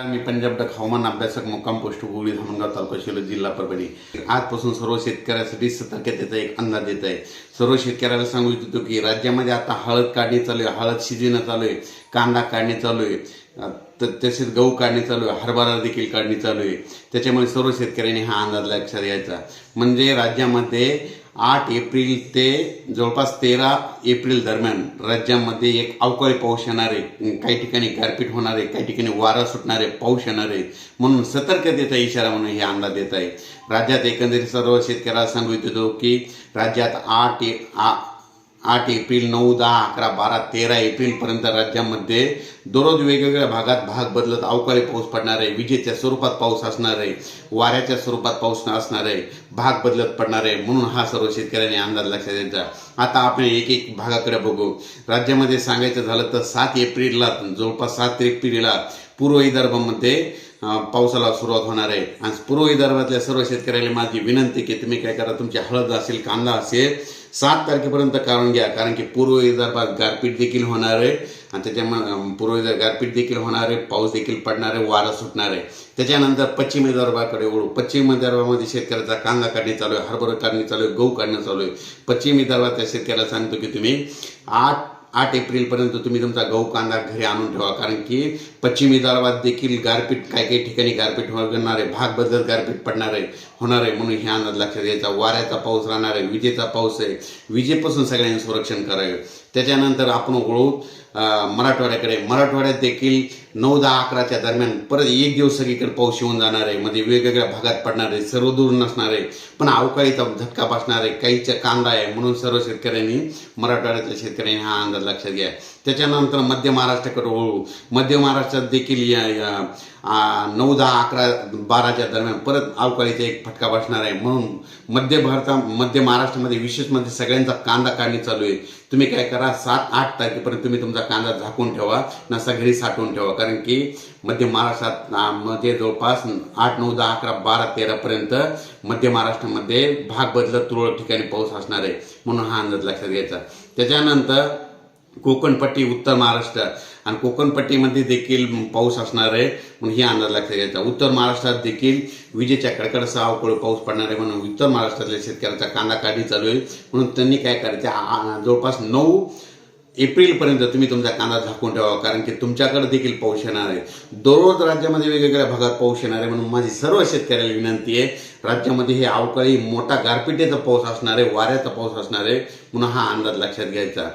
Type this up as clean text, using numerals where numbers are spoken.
मी Punjab duck हवामान अभ्यासक मुक्काम पोस्ट गुगळी धामणगाव तालुका शिरोळ जिल्हा परभणी आजपासून सर्व शेतकऱ्यांसाठी सतर्कतेचा एक अंदाज देत आहे। सर्व शेतकऱ्याला सांगू इच्छितो की राज्यामध्ये आता हळद काढणी चालू आहे, हळद शिजणं चालू आहे, कांदा काढणी चालू आहे, तसेच गहू काढणी चालू आहे, हरभरा देखील काढणी चालू आहे। त्याच्यामुळे सर्व शेतकऱ्यांनी हा अंदाज लक्षात घ्यायचा। म्हणजे राज्यामध्ये 8 एप्रिल ते जवळपास 13 एप्रिल दरम्यान राज्यामध्ये एक अवकाळी पाऊस येणार आहे, काही ठिकाणी गारपीट होणार आहे, काही ठिकाणी वारा सुटणार आहे, पाऊस येणार आहे, म्हणून सतर्कतेचा इशारा म्हणून हे अंदाज देत आहे। राज्यात एकंदरीत सर्व शेतकऱ्याला सांगू इच्छितो की राज्यात 8 एप्रिल 9, 10, 11, 12, 13 एप्रिलपर्यंत राज्यामध्ये दररोज वेगवेगळ्या भागात भाग बदलत अवकाळी पाऊस पडणार आहे, विजेच्या स्वरूपात पाऊस असणार आहे, वाऱ्याच्या स्वरूपात पाऊस असणार आहे, भाग बदलत पडणार आहे, म्हणून हा सर्व शेतकऱ्यांनी अंदाज लक्षात द्यायचा। आता आपण एक एक भागाकडे बघू। राज्यामध्ये सांगायचं झालं तर 7 एप्रिलला जवळपास 7 एप्रिलला पूर्व विदर्भामध्ये पावसाला सुरुवात होणार आहे। आणि पूर्व विदर्भातल्या सर्व शेतकऱ्याला माझी विनंती की तुम्ही काय करा, तुमची हळद असेल, कांदा असेल 7 तारखेपर्यंत काढून घ्या, कारण की पूर्व विदर्भात गारपीट देखील होणार आहे आणि त्याच्यामुळे पूर्व विदर्भात गारपीट देखील होणार आहे, पाऊस देखील पडणार आहे, वारा सुटणार आहे। त्याच्यानंतर पश्चिम विदर्भाकडे वळू। पश्चिम विदर्भामध्ये शेतकऱ्याचा कांदा काढणी चालू आहे, हरभरा काढणी चालू आहे, गहू काढणं चालू आहे। पश्चिम विदर्भातल्या शेतकऱ्याला सांगतो की तुम्ही 8 एप्रिलपर्यंत तुम्ही तुमचा गहू कांदा घरी आणून ठेवा, कारण की पश्चिम विदर्भात देखील गारपीट काही ठिकाणी गारपीट होणार आहे, भाग बदलत गारपीट होणार आहे, म्हणून हे अंदाज लक्षात घ्यायचा। वाऱ्याचा पाऊस राहणार आहे, विजेचा पाऊस आहे, विजेपासून सगळ्यांनी संरक्षण करावे। त्याच्यानंतर आपण वळू मराठवाड्याकडे। मराठवाड्यात देखील 9, 10, 11च्या दरम्यान परत एक दिवस सगळीकडे पाऊस येऊन जाणार आहे, म्हणजे वेगवेगळ्या भागात पडणार आहे, सर्व दूर नसणार आहे, पण अवकाळीचा झटका बसणार आहे, काहीच्या कांदा आहे, म्हणून सर्व शेतकऱ्यांनी मराठवाड्यातल्या शेतकऱ्यांनी हा अंदाज लक्षात घ्या। त्याच्यानंतर मध्य महाराष्ट्राकडे वळू। मध्य महाराष्ट्रात देखील 9, 10, 11, 12च्या दरम्यान परत अवकाळीचा एक फटका बसणार आहे, म्हणून मध्य महाराष्ट्रामध्ये विशेष म्हणजे सगळ्यांचा कांदा काढणी चालू आहे। तुम्ही काय करा, 7, 8 तारखेपर्यंत तुम्ही तुमचा कांदा झाकून ठेवा, नसा घरी साठवून ठेवा, कारण की मध्य महाराष्ट्रात मध्ये जवळपास 8, 9, 10, 11, 12, 13पर्यंत मध्य महाराष्ट्रामध्ये भाग बदलत तुरळक ठिकाणी पाऊस असणार आहे, म्हणून हा अंदाज लक्षात घ्यायचा। त्याच्यानंतर कोकणपट्टी, उत्तर महाराष्ट्र आणि कोकणपट्टीमध्ये देखील पाऊस असणार आहे, म्हणून ही अंदाज लक्षात घ्यायचा। उत्तर महाराष्ट्रात देखील विजेच्या कडकडासह अवकाळी पाऊस पडणार आहे, म्हणून उत्तर महाराष्ट्रातल्या शेतकऱ्याचा कांदा काढणी चालू आहे, म्हणून त्यांनी काय करायचं, जवळपास 9 एप्रिलपर्यंत तुम्ही तुमचा कांदा झाकून ठेवा, कारण की तुमच्याकडे देखील पाऊस येणार आहे। दररोज राज्यामध्ये वेगवेगळ्या भागात पाऊस येणार आहे, म्हणून माझी सर्व शेतकऱ्याला विनंती आहे, राज्यामध्ये हे अवकाळी मोठा गारपिटीचा पाऊस असणार आहे, वाऱ्याचा पाऊस असणार आहे, म्हणून हा अंदाज लक्षात घ्यायचा।